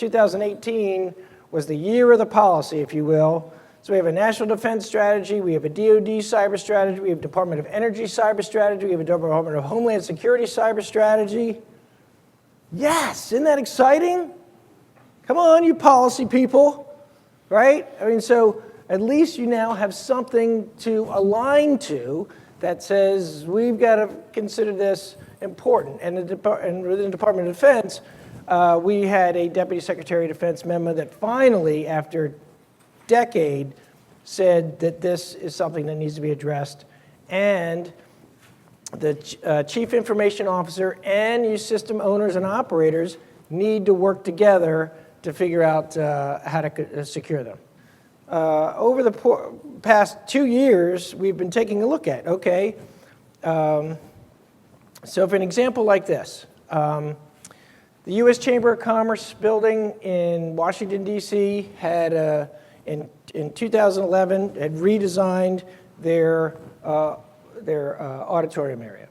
2018 was the year of the policy, if you will. So we have a national defense strategy, we have a DoD cyber strategy, we have Department of Energy cyber strategy, we have a Department of Homeland Security cyber strategy. Yes, isn't that exciting? Come on, you policy people, right? I mean, so at least you now have something to align to that says we've got to consider this important. And within the Department of Defense, we had a Deputy Secretary of Defense memo that finally, after a decade, said that this is something that needs to be addressed. And the Chief Information Officer and you system owners and operators need to work together to figure out how to secure them. Over the past 2 years, we've been taking a look at, okay, so for an example like this, the U.S. Chamber of Commerce building in Washington, D.C. had, in 2011, had redesigned their auditorium area.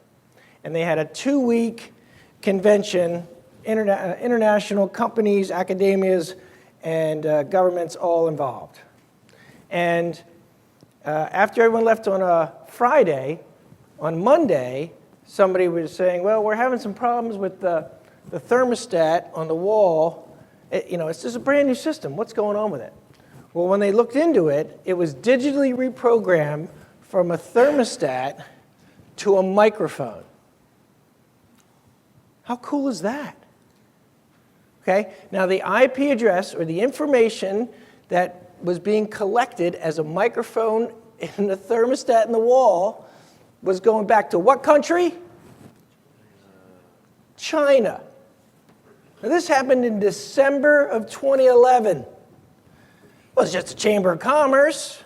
And they had a 2-week convention, international companies, academias, and governments all involved. And after everyone left on a Friday, on Monday, somebody was saying, well, we're having some problems with the thermostat on the wall. It's just a brand new system. What's going on with it? Well, when they looked into it, it was digitally reprogrammed from a thermostat to a microphone. How cool is that? Okay, now the IP address or the information that was being collected as a microphone in the thermostat in the wall was going back to what country? China. Now this happened in December of 2011. Well, it's just a Chamber of Commerce.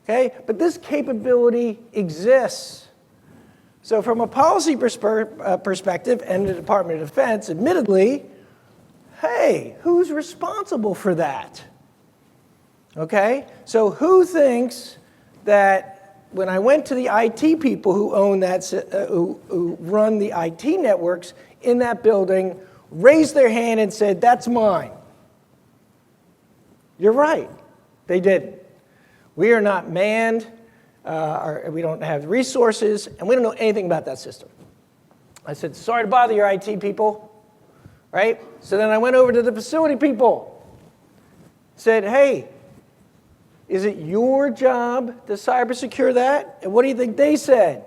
Okay, but this capability exists. So from a policy perspective and the Department of Defense, admittedly, hey, who's responsible for that? Okay, so who thinks that when I went to the IT people who own that, who run the IT networks in that building, raised their hand and said, that's mine? You're right, they didn't. We are not manned, we don't have resources, and we don't know anything about that system. I said, sorry to bother your IT people, right? So then I went over to the facility people, said, hey, is it your job to cyber secure that? And what do you think they said?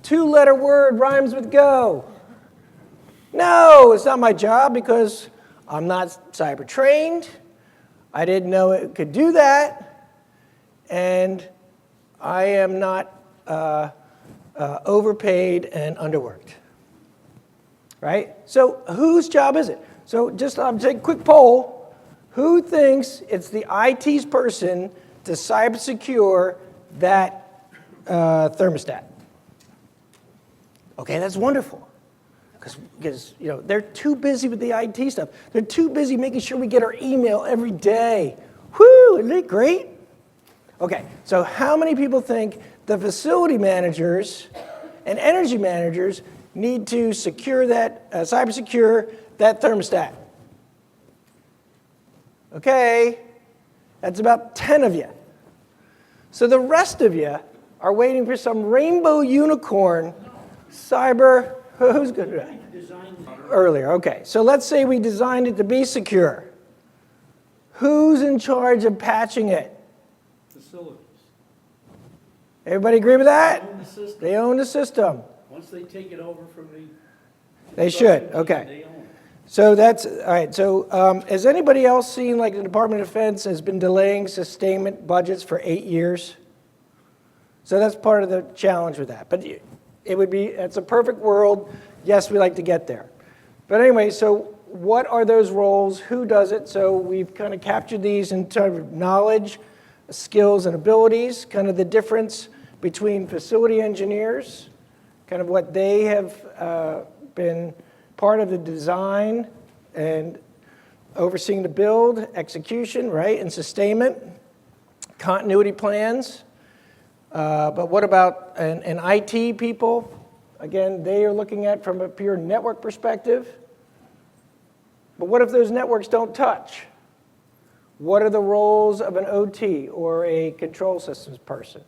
2-letter word rhymes with go. No, it's not my job because I'm not cyber trained. I didn't know it could do that. And I am not overpaid and underworked. Right? So whose job is it? So just I'll take a quick poll. Who thinks it's the IT's person to cyber secure that thermostat? Okay, that's wonderful. Because they're too busy with the IT stuff. They're too busy making sure we get our email every day. Whoo, isn't it great? Okay, so how many people think the facility managers and energy managers need to secure that, cyber secure that thermostat? Okay, that's about 10 of you. So the rest of you are waiting for some rainbow unicorn cyber, who's good at that? Earlier, okay. So let's say we designed it to be secure. Who's in charge of patching it? Facilities. Everybody agree with that? They own the system. They own the system. Once they take it over from the... They should, okay. They own it. So that's, all right, so has anybody else seen like the Department of Defense has been delaying sustainment budgets for 8 years? So that's part of the challenge with that. But it would be, it's a perfect world. Yes, we like to get there. But anyway, so what are those roles? Who does it? So we've kind of captured these in terms of knowledge, skills, and abilities, kind of the difference between facility engineers, kind of what they have been part of the design and overseeing the build, execution, right, and sustainment, continuity plans. But what about an IT people? Again, they are looking at from a pure network perspective. But what if those networks don't touch? What are the roles of an OT or a control systems person,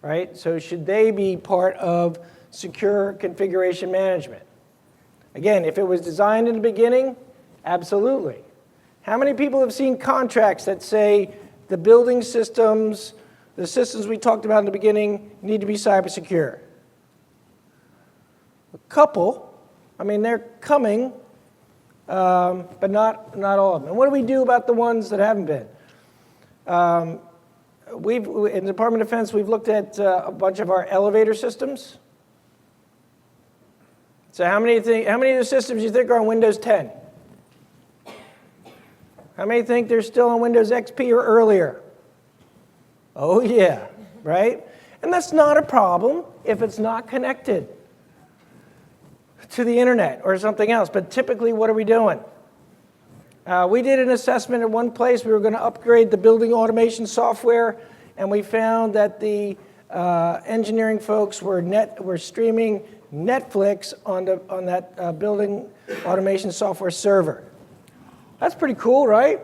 right? So should they be part of secure configuration management? Again, if it was designed in the beginning, absolutely. How many people have seen contracts that say the building systems, the systems we talked about in the beginning, need to be cyber secure? A couple. I mean, they're coming, but not all of them. And what do we do about the ones that haven't been? In the Department of Defense, we've looked at a bunch of our elevator systems. So how many of the systems you think are on Windows 10? How many think they're still on Windows XP or earlier? Oh yeah, right? And that's not a problem if it's not connected to the internet or something else. But typically, what are we doing? We did an assessment at one place. We were going to upgrade the building automation software, and we found that the engineering folks were streaming Netflix on that building automation software server. That's pretty cool, right?